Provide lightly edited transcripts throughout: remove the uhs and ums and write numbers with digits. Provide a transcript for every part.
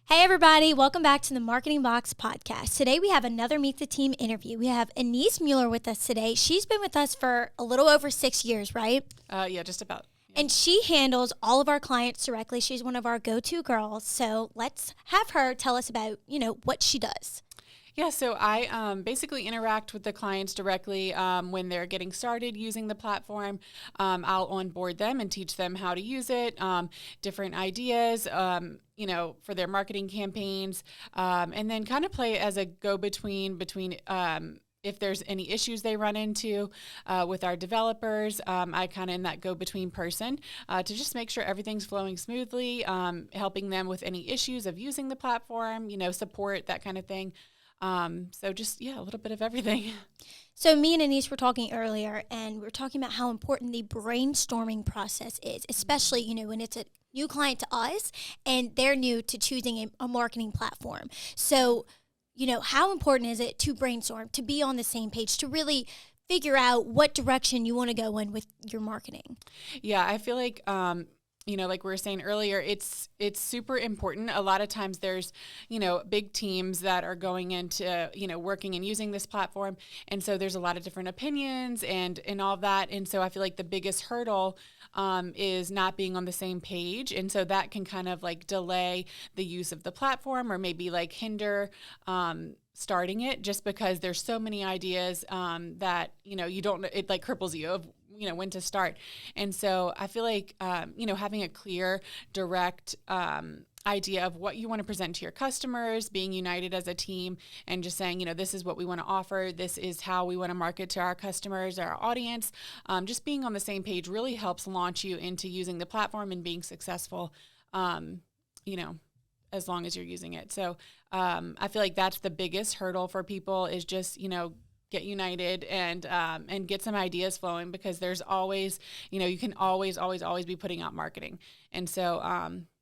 Hey everybody, welcome back to the MarketingBox podcast. Today we have another Meet the Team interview. We have Anees Mueller with us today. She's been with us for a little over 6 years, right? Yeah, just about. Yeah. And she handles all of our clients directly. She's one of our go-to girls. So let's have her tell us about, what she does. Yeah, so I basically interact with the clients directly when they're getting started using the platform. I'll onboard them and teach them how to use it, different ideas, for their marketing campaigns, and then kind of play as a go-between between if there's any issues they run into with our developers. I kind of am that go-between person to just make sure everything's flowing smoothly, helping them with any issues of using the platform, support, that kind of thing. So just, a little bit of everything. So me and Anees were talking earlier, and we were talking about how important the brainstorming process is, especially, when it's a new client to us and they're new to choosing a marketing platform. So, how important is it to brainstorm, to be on the same page, to really figure out what direction you want to go in with your marketing? Yeah, I feel like, like we were saying earlier, it's super important. A lot of times there's, big teams that are going into, working and using this platform. And so there's a lot of different opinions and all of that. And so I feel like the biggest hurdle is not being on the same page. And so that can kind of like delay the use of the platform or maybe like hinder starting it, just because there's so many ideas that, you don't, it like cripples you of, when to start. And so I feel like, having a clear, direct idea of what you want to present to your customers, being united as a team, and just saying, this is what we want to offer. This is how we want to market to our customers, our audience. Just being on the same page really helps launch you into using the platform and being successful, as long as you're using it. So I feel like that's the biggest hurdle for people is just, get united and get some ideas flowing, because there's always, you can always be putting out marketing. And so,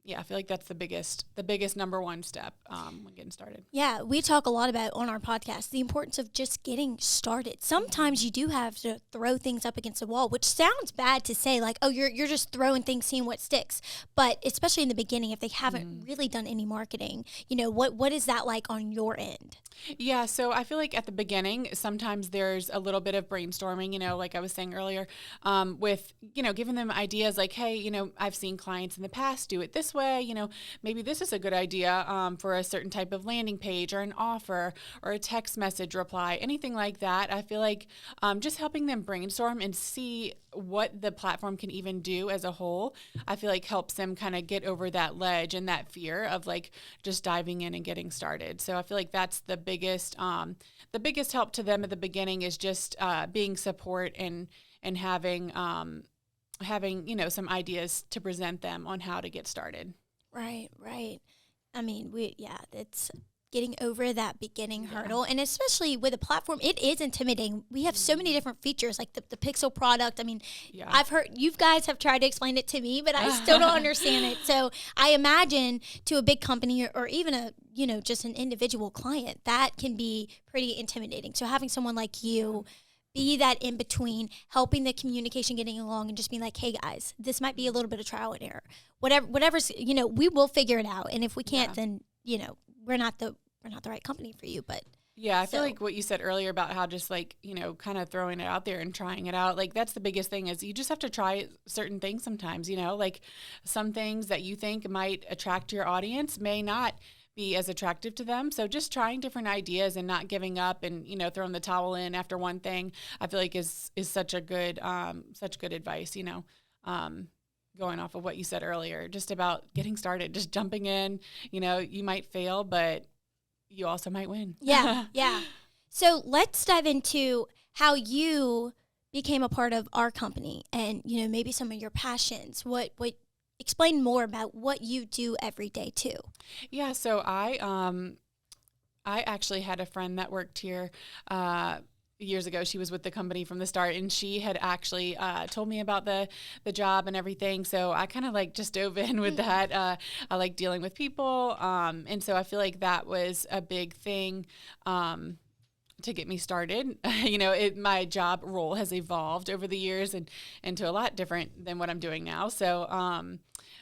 I feel like that's the biggest number one step when getting started. Yeah, we talk a lot about on our podcast the importance of just getting started. Sometimes you do have to throw things up against the wall, which sounds bad to say, like, oh, you're just throwing things, seeing what sticks. But especially in the beginning, if they haven't really done any marketing, what is that like on your end? Yeah, so I feel like at the beginning, sometimes there's a little bit of brainstorming, like I was saying earlier, with, giving them ideas like, hey, I've seen clients in the past do it this way, maybe this is a good idea for a certain type of landing page or an offer or a text message reply, anything like that. I feel like just helping them brainstorm and see what the platform can even do as a whole, I feel like helps them kind of get over that ledge and that fear of like just diving in and getting started. So I feel like that's the biggest help to them at the beginning is just being support and having some ideas to present them on how to get started. Right. I mean, it's getting over that beginning hurdle. And especially with a platform, it is intimidating. We have so many different features, like the Pixel product. I mean, I've heard you guys have tried to explain it to me, but I still don't understand it. So I imagine to a big company or even a, just an individual client, that can be pretty intimidating. So having someone like you be that in between, helping the communication getting along and just being like, hey guys, this might be a little bit of trial and error. Whatever's, we will figure it out. And if we can't, then, we're not the right company for you. But yeah, I feel like what you said earlier about how just like, kind of throwing it out there and trying it out, like that's the biggest thing is you just have to try certain things sometimes, like some things that you think might attract your audience may not be as attractive to them. So just trying different ideas and not giving up and, throwing the towel in after one thing, I feel like is such good advice, going off of what you said earlier, just about getting started, just jumping in, you might fail, but you also might win. Yeah. So let's dive into how you became a part of our company and, maybe some of your passions. What explain more about what you do every day too. Yeah, so I actually had a friend that worked here years ago. She was with the company from the start, and she had actually told me about the job and everything. So I kind of like just dove in with that. I like dealing with people, and so I feel like that was a big thing to get me started. My job role has evolved over the years and into a lot different than what I'm doing now. So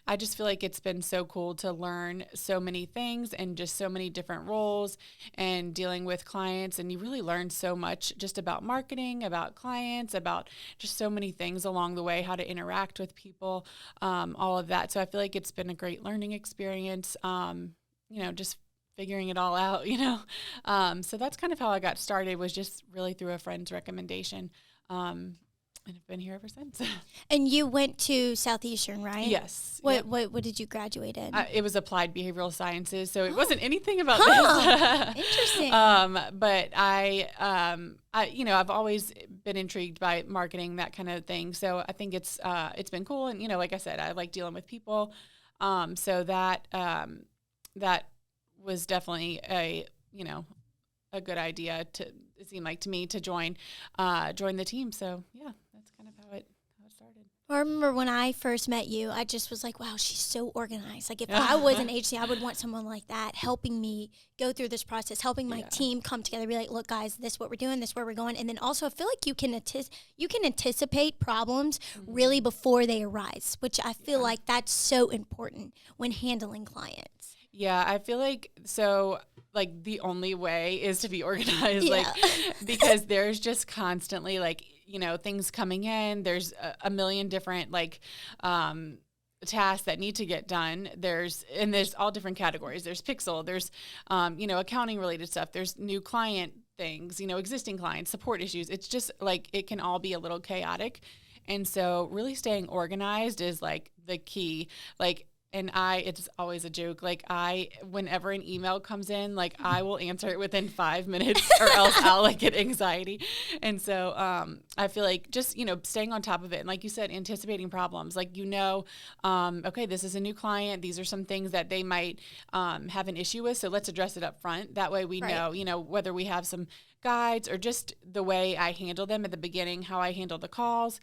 I just feel like it's been so cool to learn so many things and just so many different roles and dealing with clients. And you really learn so much just about marketing, about clients, about just so many things along the way, how to interact with people, all of that. So I feel like it's been a great learning experience, just figuring it all out, So that's kind of how I got started, was just really through a friend's recommendation. And I've been here ever since. And you went to Southeastern, right? Yes. What did you graduate in? It was applied behavioral sciences, so it wasn't anything about this. Interesting. But I've always been intrigued by marketing, that kind of thing. So I think it's been cool, and like I said, I like dealing with people. So that was definitely a good idea it seemed like to me to join the team. So yeah, that's kind of how it started. I remember when I first met you, I just was like, wow, she's so organized. Like if I was an agency, I would want someone like that helping me go through this process, helping my team come together, be like, look, guys, this is what we're doing, this is where we're going. And then also I feel like you can anticipate problems really before they arise, which I feel like that's so important when handling clients. Yeah, I feel like the only way is to be organized, because there's just constantly things coming in. There's a million different tasks that need to get done. There's all different categories. There's Pixel, there's accounting related stuff. There's new client things, existing clients, support issues. It's just it can all be a little chaotic. And so really staying organized is the key. And it's always a joke. Whenever an email comes in, I will answer it within 5 minutes or else I'll get anxiety. And so I feel like just, staying on top of it. And like you said, anticipating problems, okay, this is a new client. These are some things that they might have an issue with. So let's address it up front. That way we know, whether we have some guides or just the way I handle them at the beginning, how I handle the calls,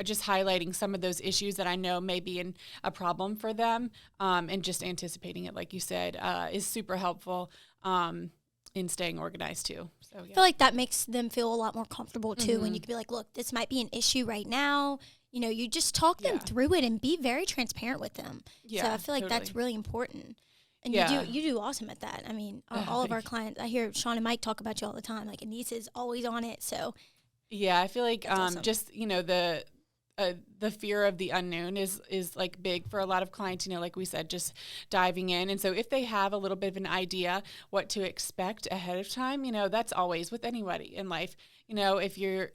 just highlighting some of those issues that I know may be a problem for them, and just anticipating it, like you said, is super helpful in staying organized too. So yeah. I feel like that makes them feel a lot more comfortable too, when you can be like, look, this might be an issue right now. You just talk them through it and be very transparent with them. Yeah, so I feel like that's really important. And you do awesome at that. I mean, all of our clients, I hear Sean and Mike talk about you all the time. Anees is always on it, so... Yeah, I feel like awesome. Just, the fear of the unknown is big for a lot of clients, like we said, just diving in. And so if they have a little bit of an idea what to expect ahead of time, that's always with anybody in life. If you're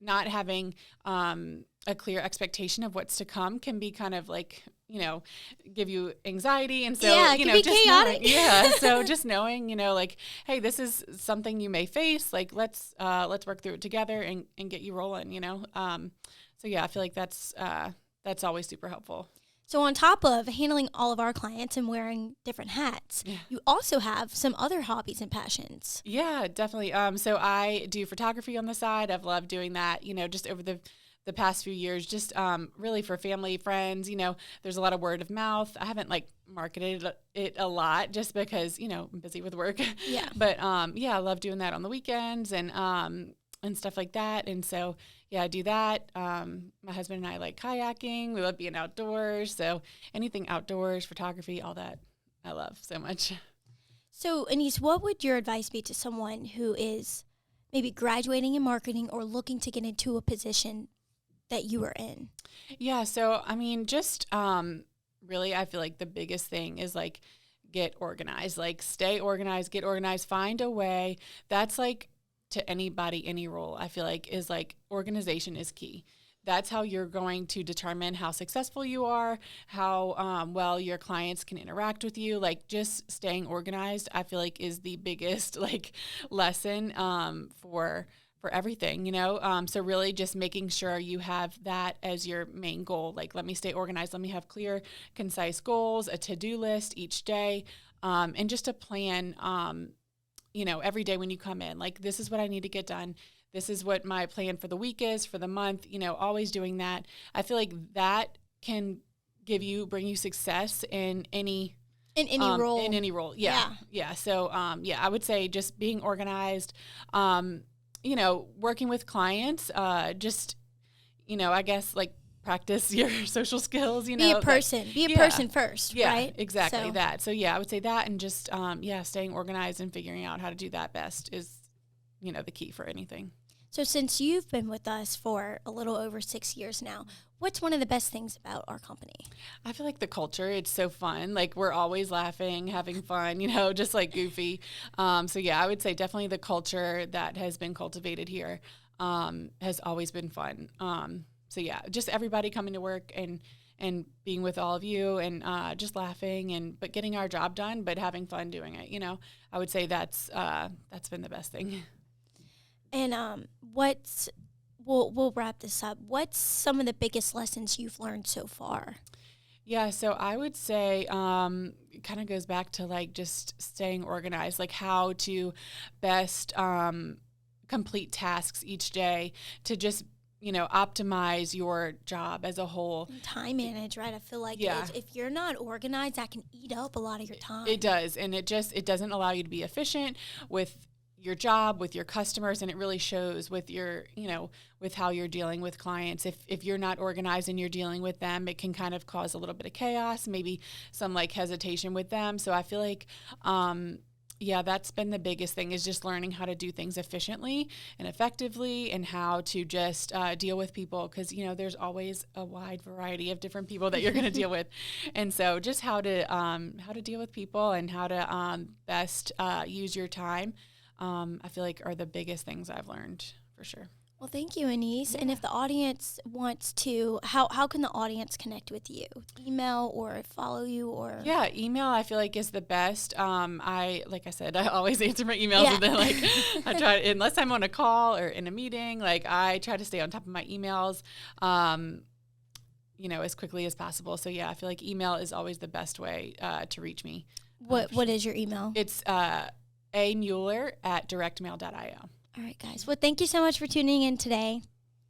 not having a clear expectation of what's to come, can be kind of give you anxiety. And so, it can be just chaotic. Knowing, so just knowing, hey, this is something you may face. Let's work through it together and get you rolling, So yeah, I feel like that's always super helpful. So on top of handling all of our clients and wearing different hats, you also have some other hobbies and passions. Yeah, definitely. So I do photography on the side. I've loved doing that, just over the past few years, just really for family, friends. There's a lot of word of mouth. I haven't marketed it a lot just because, I'm busy with work. Yeah. But I love doing that on the weekends and stuff like that. And so, I do that. My husband and I like kayaking. We love being outdoors. So anything outdoors, photography, all that, I love so much. So, Anees, what would your advice be to someone who is maybe graduating in marketing or looking to get into a position that you are in? Yeah. So, I mean, just really, I feel like the biggest thing is get organized, stay organized, get organized, find a way. That's to anybody, any role, I feel like is organization is key. That's how you're going to determine how successful you are, how well your clients can interact with you. Just staying organized, I feel like is the biggest lesson for everything, So really just making sure you have that as your main goal. Let me stay organized. Let me have clear, concise goals, a to-do list each day, and just a plan, every day when you come in. This is what I need to get done. This is what my plan for the week is, for the month, always doing that. I feel like that can bring you success in any In any role. In any role. Yeah. So, I would say just being organized, working with clients, just, I guess like practice your social skills, Be a person. Be a person first, right? Exactly that. So, I would say that, and just, staying organized and figuring out how to do that best is, the key for anything. So since you've been with us for a little over 6 years now, what's one of the best things about our company? I feel like the culture, it's so fun. Like we're always laughing, having fun, just like goofy. I would say definitely the culture that has been cultivated here has always been fun. Just everybody coming to work and being with all of you and just laughing but getting our job done, but having fun doing it. I would say that's been the best thing. And we'll wrap this up. What's some of the biggest lessons you've learned so far? Yeah, so I would say it kind of goes back to like just staying organized, like how to best complete tasks each day to just optimize your job as a whole. And time manage, right? I feel like if you're not organized, that can eat up a lot of your time. It does, and it doesn't allow you to be efficient with your job, with your customers, and it really shows with your, with how you're dealing with clients. If you're not organized and you're dealing with them, it can kind of cause a little bit of chaos, maybe some like hesitation with them. So I feel like, that's been the biggest thing, is just learning how to do things efficiently and effectively, and how to just deal with people, because there's always a wide variety of different people that you're going to deal with, and so just how to deal with people and how to best use your time. I feel like are the biggest things I've learned for sure. Well, thank you, Anees. Yeah. And if the audience wants to, how can the audience connect with you? Email or follow you or? Yeah, email I feel like is the best. Like I said, I always answer my emails, and then like I try, unless I'm on a call or in a meeting, like I try to stay on top of my emails, as quickly as possible. So I feel like email is always the best way to reach me. What is your email? It's Mueller@directmail.io. All right, guys. Well, thank you so much for tuning in today.